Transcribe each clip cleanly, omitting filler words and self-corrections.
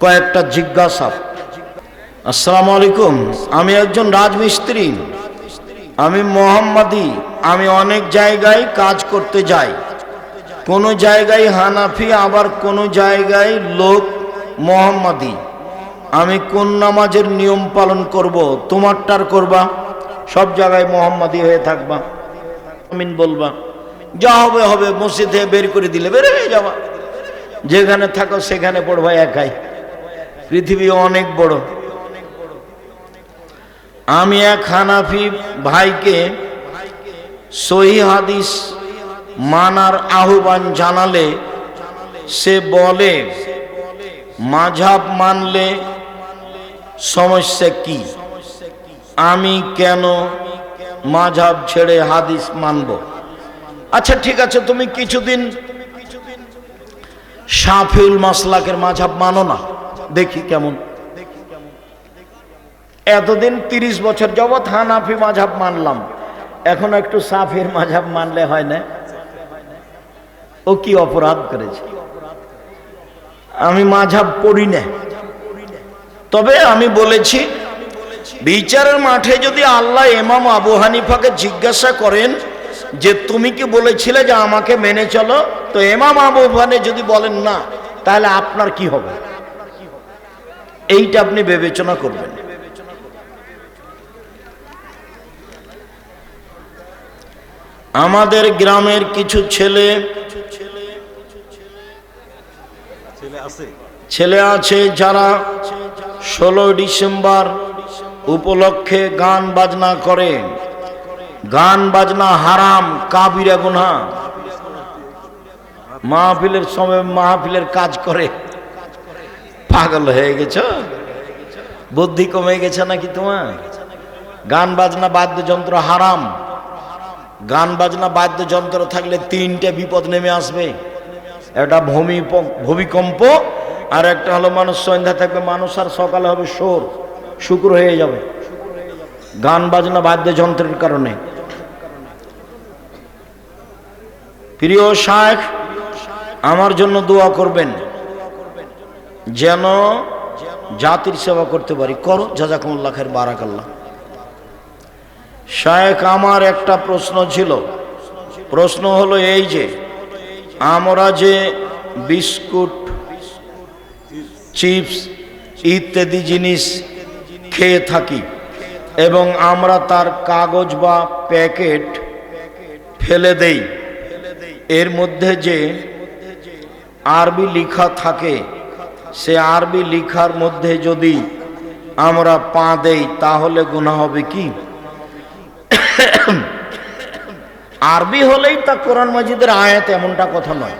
কয়েকটা জিজ্ঞাসা। আসসালামু আলাইকুম, আমি একজন রাজমিস্ত্রি, আমি মোহাম্মদী। আমি অনেক জায়গায় কাজ করতে যাই, কোনো জায়গায় হানাফি, আবার কোনো জায়গায় লোক মোহাম্মদী। আমি কোন নামাজের নিয়ম পালন করব? তোমারটার করবা, সব জায়গায় মোহাম্মদী হয়ে থাকবা, আমিন বলবা, যা হবে হবে। মসজিদে বের করে দিলে বের হয়ে যাবা, যেখানে থাকো সেখানে পড়বা একাই। পৃথিবী অনেক বড়। আমি এক হানাফি ভাইকে সহিহ হাদিস মানার আহ্বান জানালে সে বলে মাযহাব মানলে সমস্যা কি? আমি কেন মাযহাব ছেড়ে হাদিস মানব? আচ্ছা ঠিক আছে, তুমি কিছুদিন শাফিউল মাসলাকের মাযহাব মানো না, দেখি কেমন। এতদিন 30 বছর যাবৎ হানাফি মাযহাব মানলাম, এখন একটু শাফির মাযহাব মানলে হয় না? ও কি অপরাধ করেছে? আমি মাযহাব পড়ি না, তবে আমি বলেছি বিচারের মাঠে যদি আল্লাহ ইমাম আবু হানিফাকে জিজ্ঞাসা করেন যে তুমি কি বলেছিলে যে আমাকে মেনে চলো, তো ইমাম আবু হানিফা যদি বলেন না, তাহলে আপনার কি হবে? এইটা আপনি বিবেচনা করবেন। আমাদের গ্রামের কিছু ছেলে আছে যারা 16 ডিসেম্বর উপলক্ষে গান বাজনা করে। গান বাজনা হারাম, কাবিরা গুনাহ। মাহফিলের সময় মাহফিলের কাজ করে। পাগল হয়ে গেছ? বুদ্ধি কমে গেছে নাকি তোমার? গান বাজনা বাদ্যযন্ত্র হারাম। গান বাজনা বাদ্যযন্ত্র থাকলে 3টে বিপদ নেমে আসবে। একটা ভূমিকম্প, আর একটা হলো মানুষ সন্ধ্যা থাকবে মানুষ, আর সকালে হবে শোর, শুক্র হয়ে যাবে গান বাজনা বাদ্যযন্ত্রের কারণে। প্রিয় শায়েখ, আমার জন্য দোয়া করবেন যেন জাতির সেবা করতে পারি। করো, জাযাকুমুল্লাহ খাইর, বারাকাল্লাহ। শায়েখ, আমার একটা প্রশ্ন ছিল। প্রশ্ন হলো এই যে আমরা যে বিস্কুট, চিপস ইত্যাদি জিনিস খেয়ে থাকি এবং আমরা তার কাগজ বা প্যাকেট ফেলে দেই, এর মধ্যে যে আরবি লেখা থাকে, সে আরবি লেখার মধ্যে যদি আমরা পা দেই তাহলে গুনাহ হবে কি? আরবি হলেই তা কোরআন মাজিদের আয়াত, এমনটা কথা নয়।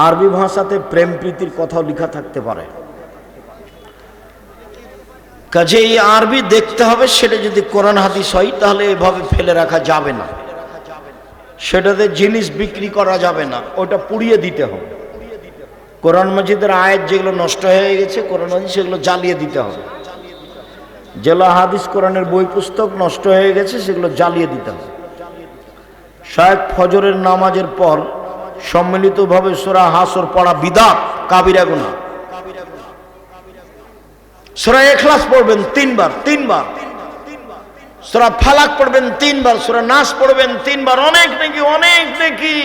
আরবি ভাষাতে প্রেম প্রীতির কথাও লেখা থাকতে পারে, কাজেই আরবি দেখতে হবে। সেটা যদি কোরআন হাদিস হয় তাহলে এভাবে ফেলে রাখা যাবে না, সেটাতে জিনিস বিক্রি করা যাবে না, ওটা পুড়িয়ে দিতে হবে। কোরআন মাজিদের আয়াত যেগুলো নষ্ট হয়ে গেছে কোরআন হাদিস, সেগুলো জ্বালিয়ে দিতে হবে। যেগুলো হাদিস কোরআনের বই পুস্তক নষ্ট হয়ে গেছে সেগুলো জ্বালিয়ে দিতে হবে। শায়েখ, ফজরের নামাজের পর সম্মিলিতভাবে সূরা হাসর পড়া বিদআত, কাবিরা গুনাহ। সূরা ইখলাস পড়বেন 3 বার, 3 বার। সূরা ফালাক পড়বেন 3 বার, সূরা নাস পড়বেন 3 বার। অনেক নাকি, অনেক নাকি।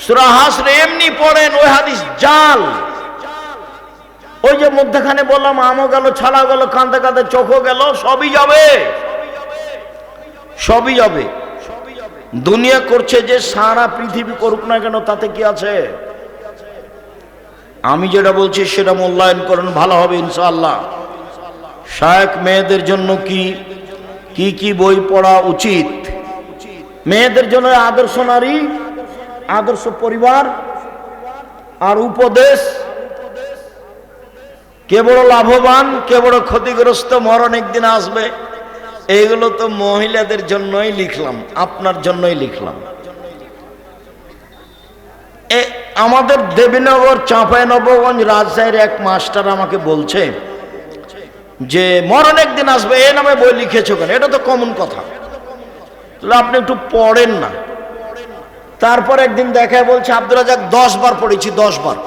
সূরা হাসর এমনি পড়েন, ওই হাদিস জাল। ওই যে মধ্যখানে বললাম আমও গেল, ছালা গেল, কাঁদতে কাঁদতে চোখও গেল, সবই যাবে, সবই যাবে। দুনিয়া করছে যে সারা পৃথিবী করুক না কেন, তাতে কি আছে? আমি যেটা বলছি সেটা মূল্যায়ন করেন, ভালো হবে ইনশাআল্লাহ। শায়েখ, মেয়েদের জন্য কি কি বই পড়া উচিত? মেয়েদের জন্য আদর্শ নারী, আদর্শ পরিবার আর উপদেশ। কে বড় লাভবান, কে বড় ক্ষতিগ্রস্ত, মরণ একদিন আসবে। এইগুলো তো মহিলাদের জন্যই লিখলাম, আপনার জন্যই লিখলাম। আমাদের দেবীনগর, চাঁপাইনবাবগঞ্জ, রাজশাহীর এক মাস্টার আমাকে বলছে যে মরণ একদিন আসবে, এ নামে বই লিখেছো কেন? এটা তো কমন কথা, তাহলে আপনি একটু পড়েন না। তারপর একদিন দেখায় বলছে আব্দুর রাজ্জাক 10 বার পড়েছি, 10 বার।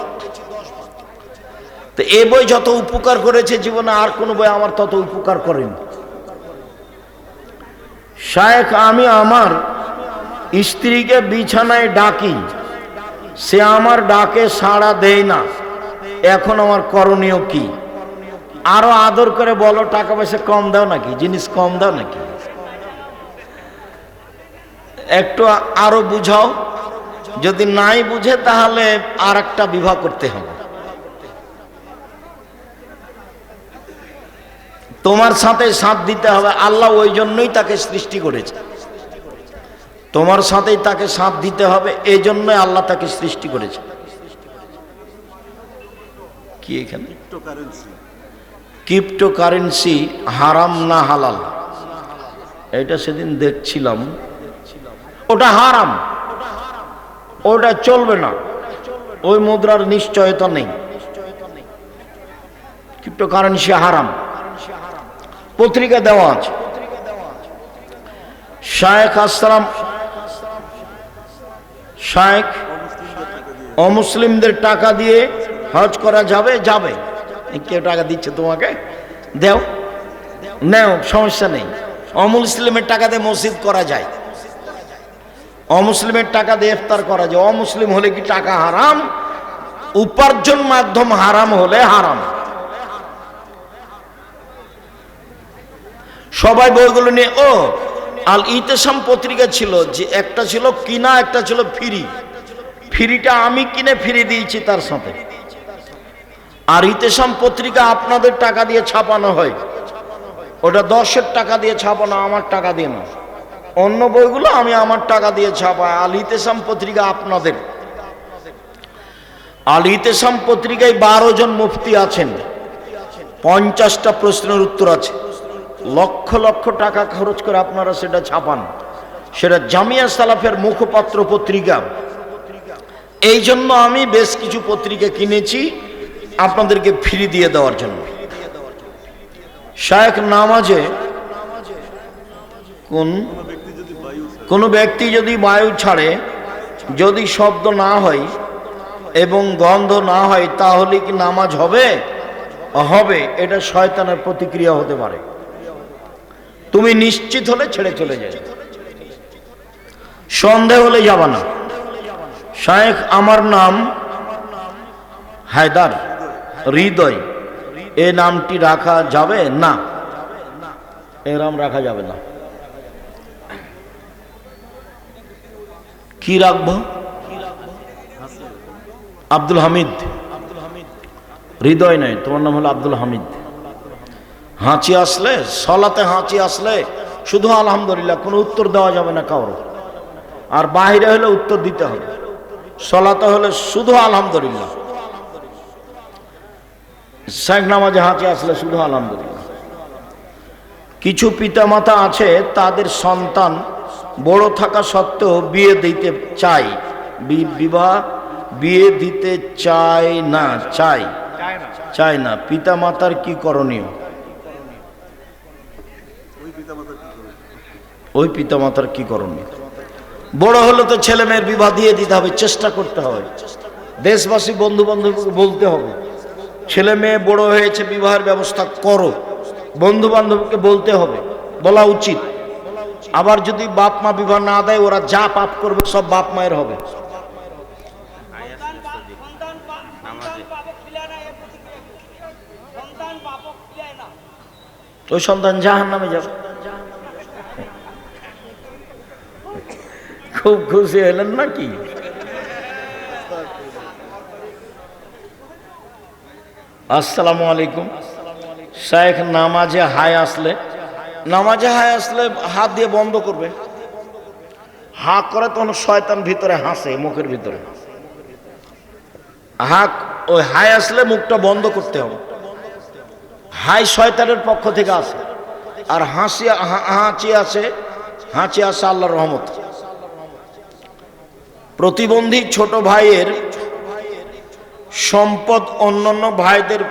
তো এই বই যত উপকার করেছে জীবনে আর কোনো বই আমার তত উপকার করেনি। শায়েখ, আমি আমার স্ত্রীকে বিছানায় ডাকি, সে আমার ডাকে সাড়া দেয় না, এখন আমার করণীয় কি? আরো আদর করে বলো, টাকা পয়সা কম দাও নাকি, জিনিস কম দাও নাকি, একটু আরো বুঝাও। যদি নাই বুঝে তাহলে আর একটা বিবাহ করতে হবে। তোমার সাথে সাথ দিতে হবে, আল্লাহ ওই জন্যই তাকে সৃষ্টি করেছে। তোমার সাথেই তাকে সাথ দিতে হবে, এই জন্যই আল্লাহ তাকে সৃষ্টি করেছে। কি এখানে ক্রিপ্টোকারেন্সি হারাম না হালাল? এটা সেদিন দেখছিলাম, ওটা হারাম, ওটা চলবে না, ওই মুদ্রার নিশ্চয়তা নেই। ক্রিপ্টোকারেন্সি হারাম, পত্রিকা দেওয়া আছে। শায়েখ আসসালাম, শায়েখ, অমুসলিমদের টাকা দিয়ে হজ করা যাবে? যাবে। কেউ টাকা দিচ্ছে তোমাকে, দেও, নেও, সমস্যা নেই। অমুসলিমের টাকা দিয়ে মসজিদ করা যায়, অমুসলিমের টাকা দিয়ে ইফতার করা যায়। অমুসলিম হলে কি টাকা হারাম? উপার্জন মাধ্যম হারাম হলে হারাম। সবাই বইগুলো নিয়ে, ও আল ইতেসাম পত্রিকা ছিল, যে একটা ছিল কিনা, একটা ছিল ফ্রি। ফ্রিটা আমি কিনে ফ্রি দিয়েছি তার সাথে, আর ইতেসাম পত্রিকা আপনাদের টাকা দিয়ে ছাপানো হয়, ওটা 10-এর টাকা দিয়ে ছাপানো, আমার টাকা দিয়ে না। অন্য বইগুলো আমি আমার টাকা দিয়ে ছাপাই, আল ইতেসাম পত্রিকা আপনাদের। আল ইতেসাম পত্রিকায় 12 জন মুফতি আছেন, 50টা প্রশ্নের উত্তর আছে, লক্ষ লক্ষ টাকা খরচ করে আপনারা সেটা ছাপান। সেটা জামিয়া সালাফের মুখপাত্র পত্রিকা। এই জন্য আমি বেশ কিছু পত্রিকা কিনেছি আপনাদেরকে ফ্রি দিয়ে দেওয়ার জন্য। শায়েখ, নামাজে কোন ব্যক্তি যদি বায়ু ছাড়ে, যদি শব্দ না হয় এবং গন্ধ না হয়, তাহলে কি নামাজ হবে? হবে। এটা শয়তানের প্রতিক্রিয়া হতে পারে। তুমি নিশ্চিত হলে ছেড়ে চলে যাবে, সন্দেহ হলে যাবা না। শায়েখ, আমার নাম হায়দার, হৃদয়, এই নামটি রাখা যাবে? না, এর নাম রাখা যাবে না। কি রাখবো? আব্দুল হামিদ। হৃদয় নয়, তোমার নাম হলো আব্দুল হামিদ। হাঁচি আসলে, সলাতে হাঁচি আসলে শুধু আলহামদুলিল্লাহ, কোনো উত্তর দেওয়া যাবে না কারো। আর বাহিরে হলে উত্তর দিতে হবে। সলাতে হলে শুধু আলহামদুলিল্লাহ। শেখ, নামাজে হাঁচি আসলে শুধু আলহামদুলিল্লাহ। কিছু পিতামাতা আছে, তাদের সন্তান বড় থাকা সত্ত্বেও বিয়ে দিতে চায়, বিয়ে দিতে চায় না, পিতামাতার কি করণীয়? ওই পিতামাতার কি করণীয়? বড় হলে তো ছেলে মেয়ের বিবাহ দিয়ে দিতে হবে, চেষ্টা করতে হবে। দেশবাসী, বন্ধু বান্ধবকে বলতে হবে, ছেলে মেয়ে বড় হয়েছে, বিবাহের ব্যবস্থা করো। বন্ধু বান্ধবকে বলতে হবে, বলা উচিত। আবার যদি বাপ মা বিবাহ না দেয়, ওরা যা পাপ করবে সব বাপ মায়ের হবে। ওই সন্তান জাহান্নামে যাবে। খুব খুশি হলেন নাকি? আসসালামু আলাইকুম। শায়েখ, নামাজে হাই আসলে হাত দিয়ে বন্ধ করবে। হা করে তখন শয়তান ভিতরে হাসে, মুখের ভিতরে ওই হাই আসলে মুখটা বন্ধ করতে হবে। হাই শয়তানের পক্ষ থেকে আসে, আর হাঁচি আসে আল্লাহর রহমত। প্রতিবন্ধী ছোট ভাইয়ের সম্পদ অন্যান্য ভাইদের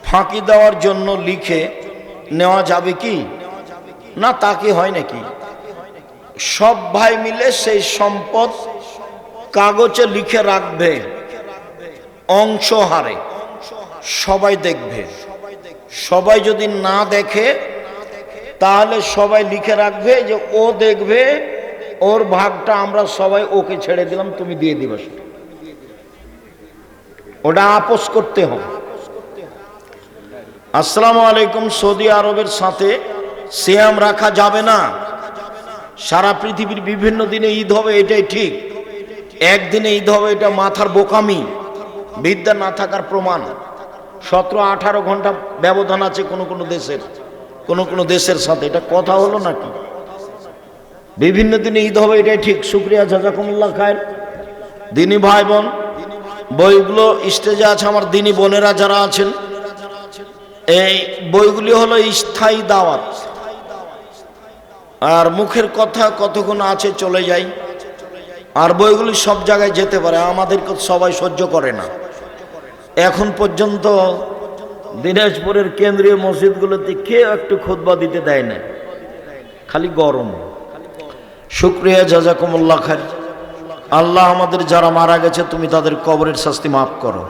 ফাঁকি দেওয়ার জন্য লিখে নেওয়া যাবে কি না? তা কি হয় নাকি? সব ভাই মিলে সেই সম্পদ কাগজে লিখে রাখবে অংশ হারে, সবাই দেখবে। সবাই যদি না দেখে তাহলে সবাই লিখে রাখবে যে ও দেখবে, ওর ভাগটা আমরা সবাই ওকে ছেড়ে দিলাম, তুমি দিয়ে দিবা। ওটা আপোষ করতে হবে। আসসালামু আলাইকুম। সৌদি আরবের সাথে সিয়াম রাখা যাবে না। সারা পৃথিবীর বিভিন্ন দিনে ঈদ হবে, এটাই ঠিক। একদিনে ঈদ হবে, এটা মাথার বোকামি, বিদ্যা না থাকার প্রমাণ। 17-18 ঘন্টা ব্যবধান আছে কোন কোন দেশের সাথে, এটা কথা হলো নাকি? বিভিন্ন দিনে ঈদ হবে, এটাই ঠিক। শুকরিয়া, জাযাকুমুল্লাহ খায়ের। দিনী ভাই বোন, বইগুলো স্টেজে আছে আমার দিনী বোনেরা যারা আছেন, এই বইগুলি হলো স্থায়ী দাওয়াত। আর মুখের কথা কতক্ষণ আছে চলে যায়, আর বইগুলি সব জায়গায় যেতে পারে, আমাদেরকে সবাই সহ্য করে না। এখন পর্যন্ত দিনাজপুরের কেন্দ্রীয় মসজিদগুলোতে কেউ একটু খুতবা দিতে দেয় না, খালি গরম। শুকরিয়া, জাযাকুমুল্লাহ খায়ের। আল্লাহ আমাদের যারা মারা গেছে তুমি তাদের কবরের শাস্তি মাফ করো।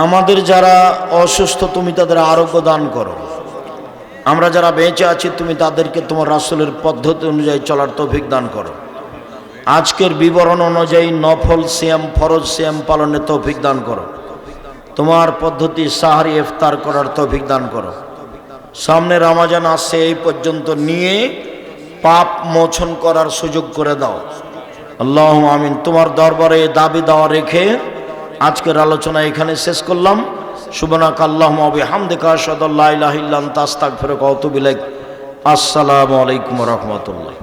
আমাদের যারা অসুস্থ তুমি তাদের আরোগ্য দান করো। আমরা যারা বেঁচে আছি তুমি তাদেরকে তোমার রাসূলের পদ্ধতি অনুযায়ী চলার তৌফিক দান করো। আজকের বিবরণ অনুযায়ী নফল সিয়াম, ফরজ সিয়াম পালনের তৌফিক দান করো। তোমার পদ্ধতি সাহারি ইফতার করার তৌফিক দান করো। সামনে রমজান আসছে, এই পর্যন্ত নিয়ে পাপ মোচন করার সুযোগ করে দাও। আল্লাহুম্মা আমিন। তোমার দরবারে দাবি দাওয়া রেখে আজকের আলোচনা এখানে শেষ করলাম। সুবহানাকা আল্লাহুম্মা ওয়া বিহামদিকা আশহাদু আল্লা ইলাহা ইল্লা আনতা আস্তাগফিরুকা ওয়া আতুবু ইলাইক। আসসালামু আলাইকুম ওয়া রাহমাতুল্লাহ।